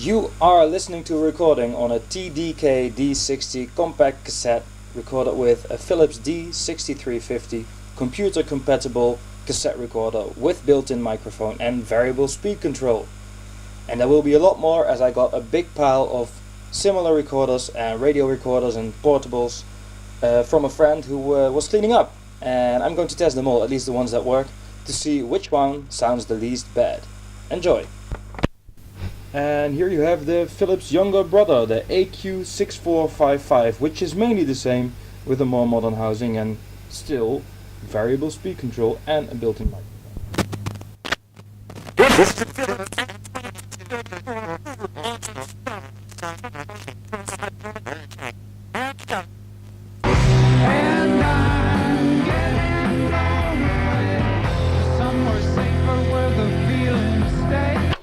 You are listening to a recording on a TDK D60 compact cassette recorded with a Philips D6350 computer compatible cassette recorder with built-in microphone and variable speed control. And there will be a lot more as I got a big pile of similar recorders and radio recorders and portables from a friend who was cleaning up, and I'm going to test them all, at least the ones that work, to see which one sounds the least bad. Enjoy! And here you have the Philips younger brother, the AQ6455, which is mainly the same with a more modern housing and still variable speed control and a built-in microphone. This is the Philips. And I'm getting lonely, somewhere safer where the feelings stay.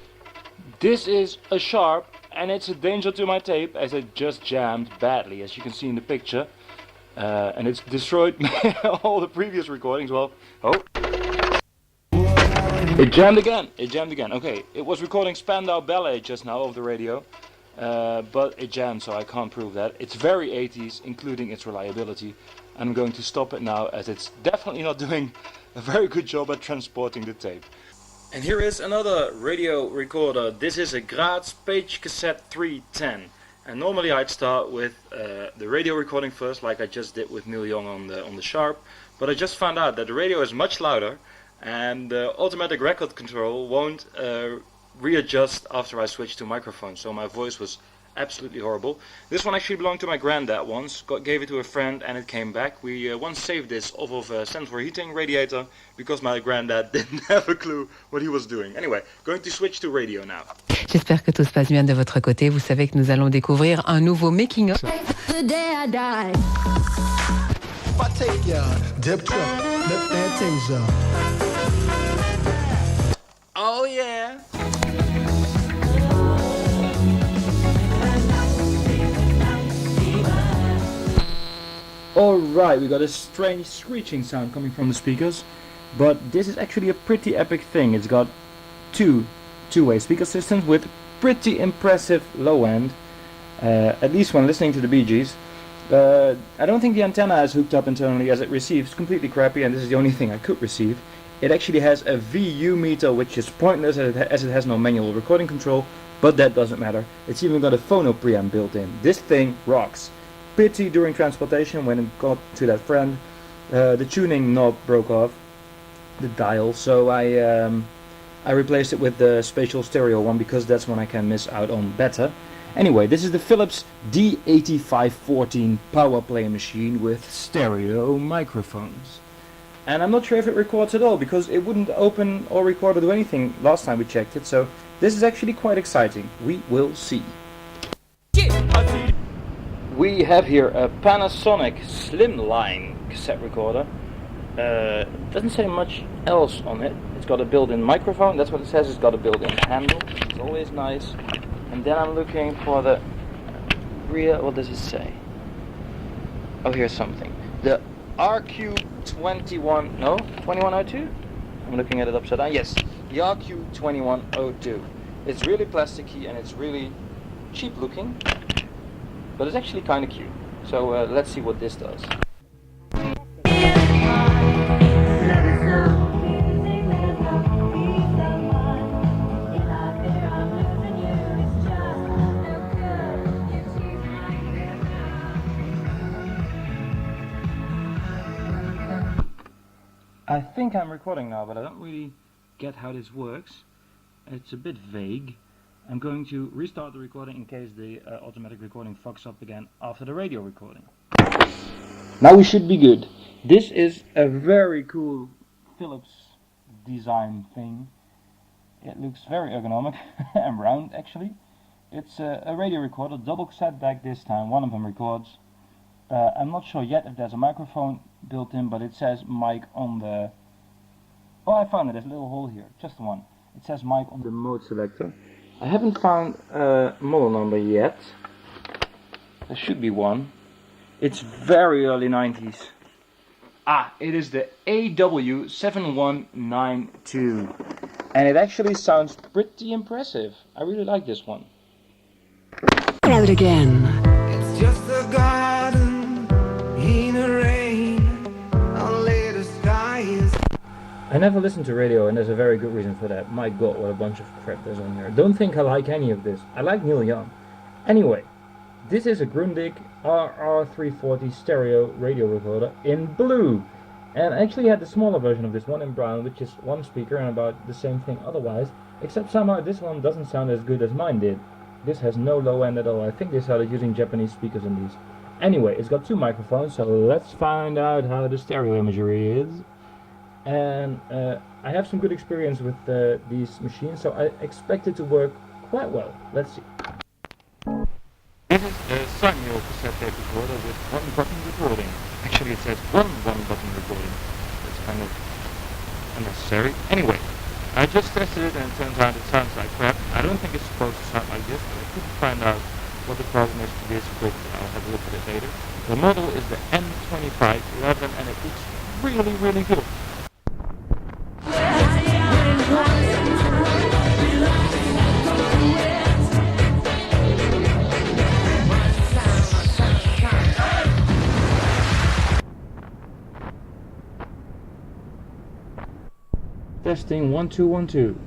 This is a Sharp, and it's a danger to my tape as it just jammed badly, as you can see in the picture. And it's destroyed all the previous recordings. Well, oh. It jammed again. Okay, it was recording Spandau Ballet just now over the radio. But it jammed, so I can't prove that. It's very 80s, including its reliability. I'm going to stop it now, as it's definitely not doing a very good job at transporting the tape. And here is another radio recorder. This is a Graz Page Cassette 310. And normally I'd start with the radio recording first, like I just did with Neil Young on the Sharp. But I just found out that the radio is much louder, and the automatic record control won't readjust after I switch to microphone, so my voice was absolutely horrible. This one actually belonged to my granddad once, gave it to a friend and it came back. We once saved this off of a central heating radiator because my granddad didn't have a clue what he was doing. Anyway, going to switch to radio now. J'espère que tout se passe bien de votre côté. Vous savez que nous allons découvrir un nouveau making-of. The day I die. If I take ya, dip truck, lip Fantasia. Oh yeah! Alright, we got a strange screeching sound coming from the speakers, but this is actually a pretty epic thing. It's got two-way speaker systems with pretty impressive low end, at least when listening to the Bee Gees. I don't think the antenna is hooked up internally, as it receives completely crappy, and this is the only thing I could receive. It actually has a VU meter, which is pointless as it has no manual recording control, but that doesn't matter. It's even got a phono preamp built in. This thing rocks. Pity during transportation when it got to that friend, the tuning knob broke off, the dial, so I replaced it with the spatial stereo one because that's when I can miss out on better. Anyway, this is the Philips D8514 power play machine with stereo microphones. And I'm not sure if it records at all because it wouldn't open or record or do anything last time we checked it, so this is actually quite exciting. We will see. We have here a Panasonic Slimline cassette recorder. Doesn't say much else on it. It's got a built-in microphone, that's what it says. It's got a built-in handle, it's always nice. And then I'm looking for the rear, what does it say? Oh, here's something. The RQ21, no? 2102? I'm looking at it upside down. Yes, the RQ2102. It's really plasticky and it's really cheap looking, but it's actually kind of cute. So let's see what this does. I think I'm recording now, but I don't really get how this works. It's a bit vague. I'm going to restart the recording in case the automatic recording fucks up again after the radio recording. Now we should be good. This is a very cool Philips design thing. It looks very ergonomic and round actually. It's a radio recorder, double cassette back this time. One of them records. I'm not sure yet if there's a microphone built in, but it says mic on the... Oh, I found it, there's a little hole here, just one. It says mic on the mode selector. I haven't found a model number yet. There should be one. It's very early 90s. Ah, it is the AW7192. And it actually sounds pretty impressive. I really like this one. Out again. It's just a garden in a rain. Only the sky is. I never listen to radio, and there's a very good reason for that. My god, what a bunch of crap there's on here. Don't think I like any of this. I like Neil Young. Anyway, this is a Grundig RR340 stereo radio recorder in blue. And I actually had the smaller version of this one in brown, which is one speaker and about the same thing otherwise. Except somehow this one doesn't sound as good as mine did. This has no low end at all. I think they started using Japanese speakers in these. Anyway, it's got two microphones, so let's find out how the stereo imagery is. And I have some good experience with these machines, so I expect it to work quite well. Let's see. This is a Sayin cassette tape recorder with one button recording. Actually it says one button recording. That's kind of unnecessary. Anyway, I just tested it and it turns out it sounds like crap. I don't think it's supposed to sound like this, but I couldn't find out what the problem is to this equipment. I'll have a look at it later. The model is the N2511 and it looks really, really good. Testing 1 2 1 2.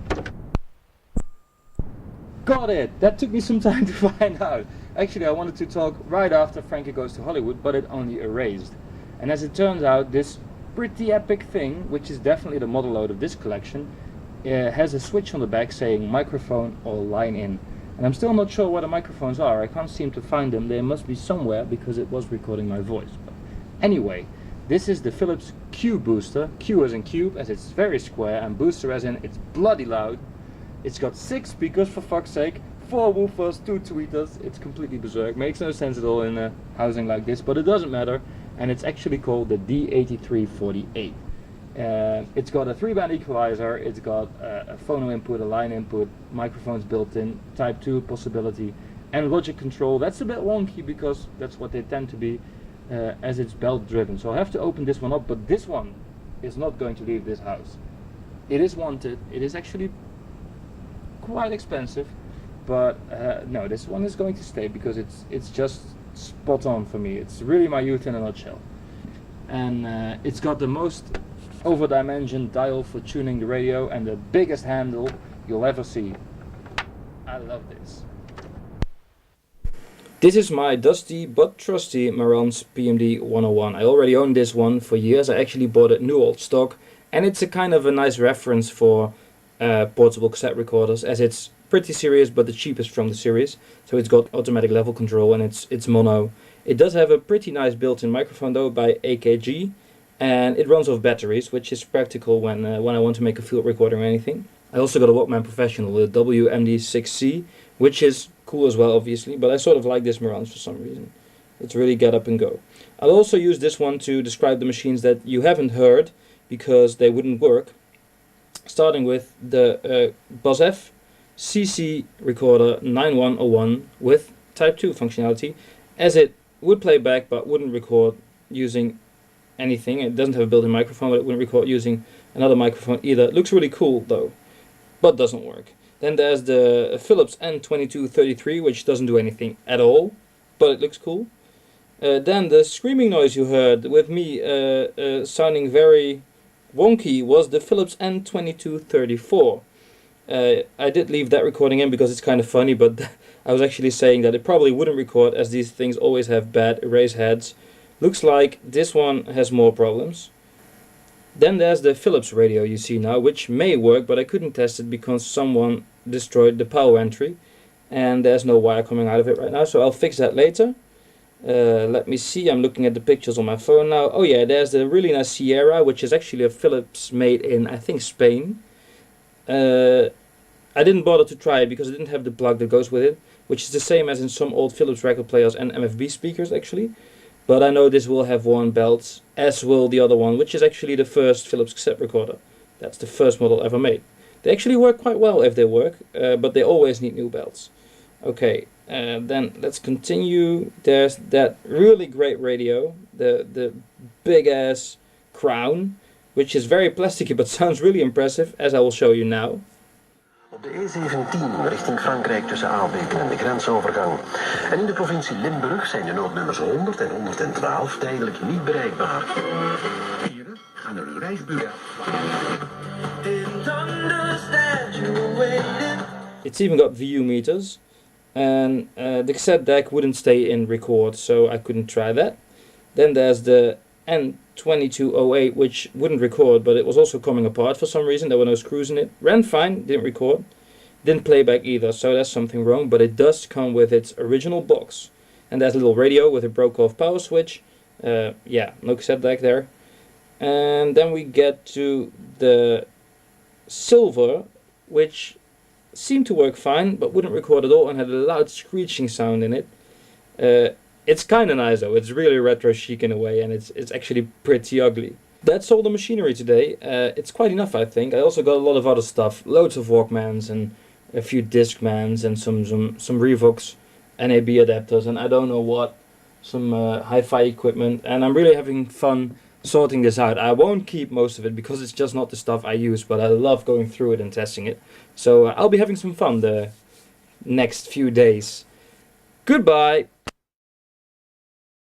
Got it! That took me some time to find out. Actually, I wanted to talk right after Frankie Goes to Hollywood, but it only erased. And as it turns out, this pretty epic thing, which is definitely the model load of this collection, has a switch on the back saying microphone or line in. And I'm still not sure where the microphones are. I can't seem to find them. They must be somewhere because it was recording my voice. But anyway. This is the Philips Q booster, Q as in cube, as it's very square, and booster as in it's bloody loud. It's got 6 speakers for fuck's sake, 4 woofers, 2 tweeters. It's completely berserk, makes no sense at all in a housing like this, but it doesn't matter. And it's actually called the D8348. It's got a 3-band equalizer, it's got a phono input, a line input, microphones built in, type 2 possibility, and logic control. That's a bit wonky because that's what they tend to be. As it's belt driven, so I have to open this one up, but this one is not going to leave this house. It is wanted, it is actually quite expensive, but no, this one is going to stay because it's just spot on for me. It's really my youth in a nutshell. And it's got the most over-dimensioned dial for tuning the radio and the biggest handle you'll ever see. I love this. This is my dusty but trusty Marantz PMD 101. I already own this one for years. I actually bought it new old stock, and it's a kind of a nice reference for portable cassette recorders, as it's pretty serious but the cheapest from the series. So it's got automatic level control and it's mono. It does have a pretty nice built-in microphone though by AKG, and it runs off batteries, which is practical when I want to make a field recording or anything. I also got a Walkman Professional, the WMD6C, which is cool as well, obviously, but I sort of like this Marantz for some reason. It's really get up and go. I'll also use this one to describe the machines that you haven't heard because they wouldn't work. Starting with the BOSF CC recorder 9101 with Type 2 functionality, as it would play back but wouldn't record using anything. It doesn't have a built-in microphone, but it wouldn't record using another microphone either. It looks really cool though, but doesn't work. Then there's the Philips N2233, which doesn't do anything at all, but it looks cool. Then the screaming noise you heard with me sounding very wonky was the Philips N2234. I did leave that recording in because it's kind of funny, but I was actually saying that it probably wouldn't record as these things always have bad erase heads. Looks like this one has more problems. Then there's the Philips radio you see now, which may work, but I couldn't test it because someone destroyed the power entry and there's no wire coming out of it right now, so I'll fix that later. Let me see, I'm looking at the pictures on my phone now. Oh yeah, there's the really nice Sierra, which is actually a Philips made in, I think, Spain. I didn't bother to try it because I didn't have the plug that goes with it, which is the same as in some old Philips record players and MFB speakers actually. But I know this will have worn belts, as will the other one, which is actually the first Philips cassette recorder. That's the first model ever made. They actually work quite well if they work, but they always need new belts. Okay, then let's continue. There's that really great radio, the big ass Crown, which is very plasticky but sounds really impressive, as I will show you now. Op de E17 richting Frankrijk tussen Aalbeke en de grensovergang. En in de provincie Limburg zijn de noodnummers 100 en 112 tijdelijk niet bereikbaar. Dieren, ga naar uw reisbureau. It's even got VU meters, and the cassette deck wouldn't stay in record, so I couldn't try that. Then there's the N2208, which wouldn't record, but it was also coming apart for some reason. There were no screws in it. Ran fine, didn't record. Didn't play back either, so that's something wrong, but it does come with its original box. And there's a little radio with a broke-off power switch. Yeah, no cassette deck there. And then we get to the silver, which seemed to work fine, but wouldn't record at all and had a loud screeching sound in it. It's kind of nice though, it's really retro chic in a way, and it's actually pretty ugly. That's all the machinery today. It's quite enough, I think. I also got a lot of other stuff, loads of Walkmans and a few Discmans and some Revox NAB adapters and I don't know what, some hi-fi equipment, and I'm really having fun sorting this out. I won't keep most of it because it's just not the stuff I use, but I love going through it and testing it. So I'll be having some fun the next few days. Goodbye!